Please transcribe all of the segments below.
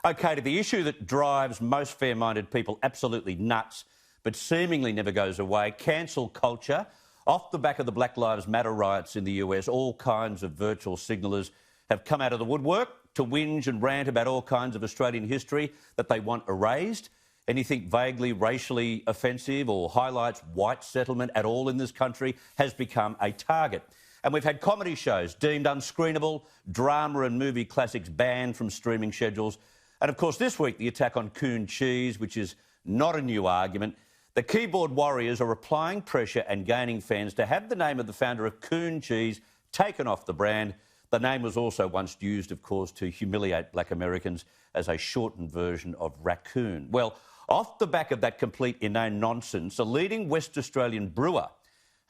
OK, to the issue that drives most fair-minded people absolutely nuts, but seemingly never goes away, cancel culture. Off the back of the Black Lives Matter riots in the US, all kinds of virtual signallers have come out of the woodwork to whinge and rant about all kinds of Australian history that they want erased. Anything vaguely racially offensive or highlights white settlement at all in this country has become a target. And we've had comedy shows deemed unscreenable, drama and movie classics banned from streaming schedules. And, of course, this week, the attack on Coon Cheese, which is not a new argument. The keyboard warriors are applying pressure and gaining fans to have the name of the founder of Coon Cheese taken off the brand. The name was also once used, of course, to humiliate black Americans as a shortened version of raccoon. Well, off the back of that complete inane nonsense, a leading West Australian brewer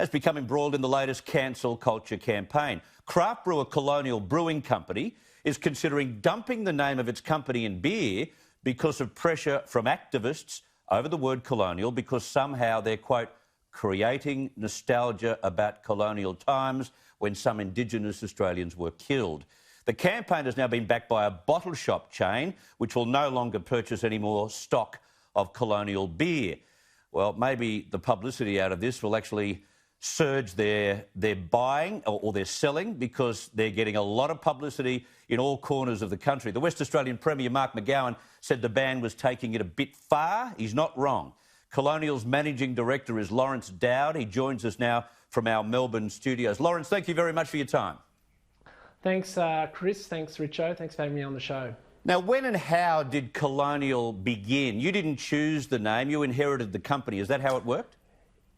has become embroiled in the latest cancel culture campaign. Craft brewer Colonial Brewing Company is considering dumping the name of its company in beer because of pressure from activists over the word colonial, because somehow they're, quote, creating nostalgia about colonial times when some Indigenous Australians were killed. The campaign has now been backed by a bottle shop chain, which will no longer purchase any more stock of colonial beer. Well, maybe the publicity out of this will actually surge their buying or their selling, because they're getting a lot of publicity in all corners of the country. The West Australian Premier, Mark McGowan, said the ban was taking it a bit far. He's not wrong. Colonial's managing director is Lawrence Dowd. He joins us now from our Melbourne studios. Lawrence, thank you very much for your time. Thanks, Chris. Thanks, Richo. Thanks for having me on the show. Now, when and how did Colonial begin? You didn't choose the name. You inherited the company. Is that how it worked?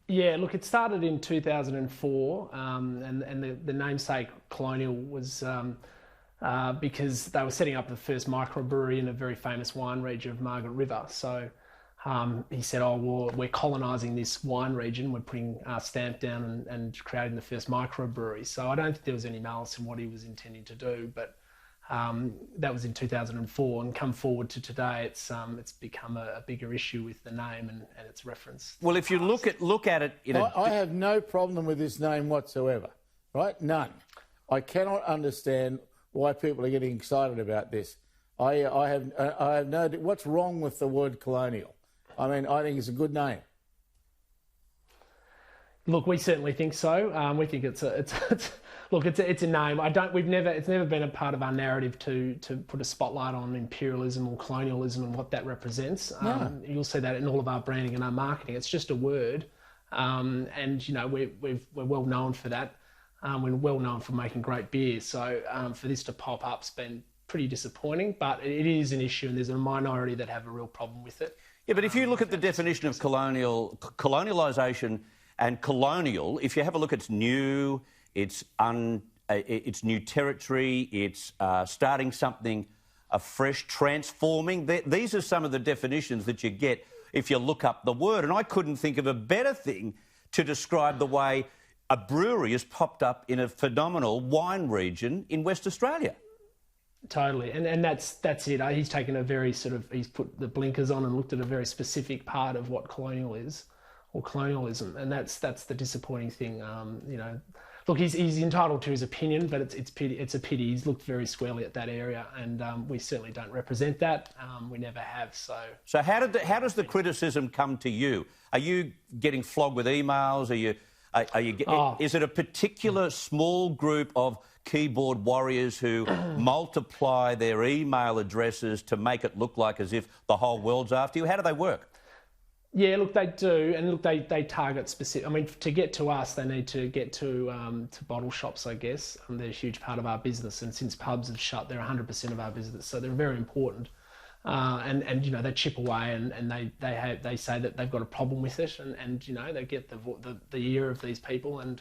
Yeah, look, it started in 2004, and the namesake Colonial was because they were setting up the first microbrewery in a very famous wine region of Margaret River. So he said, oh, well, we're colonising this wine region. We're putting our stamp down and creating the first microbrewery. So I don't think there was any malice in what he was intending to do, but that was in 2004, and come forward to today, it's become a bigger issue with the name and its reference. Well, if you look at it, I have no problem with this name whatsoever, right? None. I cannot understand why people are getting excited about this. I have no. What's wrong with the word colonial? I mean, I think it's a good name. Look, we certainly think so. We think it's a name. It's never been a part of our narrative to put a spotlight on imperialism or colonialism and what that represents. No. You'll see that in all of our branding and our marketing. It's just a word, and you know we're well known for that. We're well known for making great beer. So for this to pop up's been pretty disappointing, but it is an issue, and there's a minority that have a real problem with it. Yeah, but if you look at the definition of colonialisation and colonial, if you have a look, it's new, it's new territory, it's starting something afresh, transforming. These are some of the definitions that you get if you look up the word. And I couldn't think of a better thing to describe the way a brewery has popped up in a phenomenal wine region in West Australia. Totally, and that's it. He's taken a very he's put the blinkers on and looked at a very specific part of what colonial is, or colonialism, and that's the disappointing thing. You know, look, he's entitled to his opinion, but it's a pity. He's looked very squarely at that area, and we certainly don't represent that. We never have. So how does the criticism come to you? Are you getting flogged with emails? Is it a particular small group of keyboard warriors who multiply their email addresses to make it look like as if the whole world's after you? How do they work? Yeah, look, they do, and look, they target specific. I mean, to get to us, they need to get to bottle shops, I guess. They're a huge part of our business, and since pubs have shut, they're 100% of our business, so they're very important. And you know, they chip away, and they say that they've got a problem with it, and you know, they get the ear of these people, and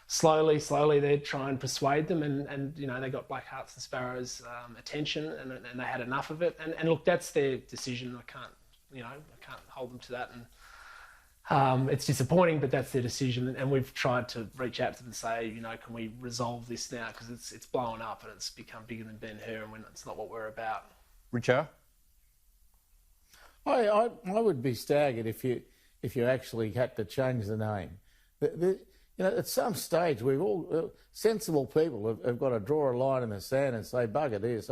slowly they try and persuade them, and you know, they got Black Hearts and Sparrows attention, and they had enough of it, and look, that's their decision. I can't hold them to that, and it's disappointing, but that's their decision, and we've tried to reach out to them and say, you know, can we resolve this now, because it's blowing up and it's become bigger than Ben-Hur, and it's not what we're about. Richard? I would be staggered if you actually had to change the name. You know, at some stage, we've all sensible people have got to draw a line in the sand and say, bugger this.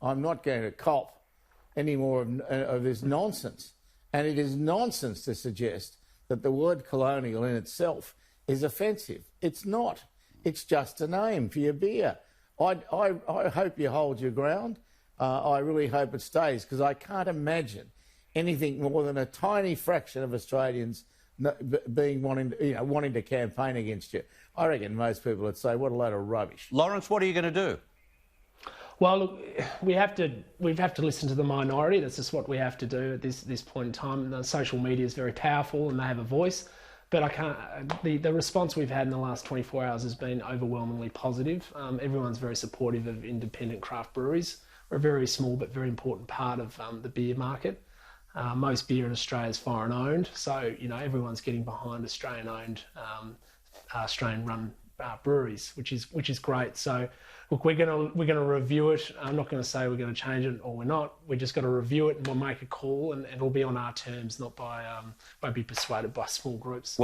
I'm not going to cop any more of this nonsense. And it is nonsense to suggest that the word colonial in itself is offensive. It's not. It's just a name for your beer. I hope you hold your ground. I really hope it stays, because I can't imagine anything more than a tiny fraction of Australians wanting to campaign against you. I reckon most people would say, what a load of rubbish. Lawrence, what are you going to do? Well, look, we have to listen to the minority. That's just what we have to do at this point in time. And social media is very powerful and they have a voice. But I can't. The response we've had in the last 24 hours has been overwhelmingly positive. Everyone's very supportive of independent craft breweries. We're a very small but very important part of the beer market. Most beer in Australia is foreign owned, so everyone's getting behind Australian owned, Australian run breweries, which is great. So look, we're gonna review it. I'm not going to say we're going to change it or we're not. We just got to review it and we'll make a call, and it'll be on our terms, not by won't be persuaded by small groups.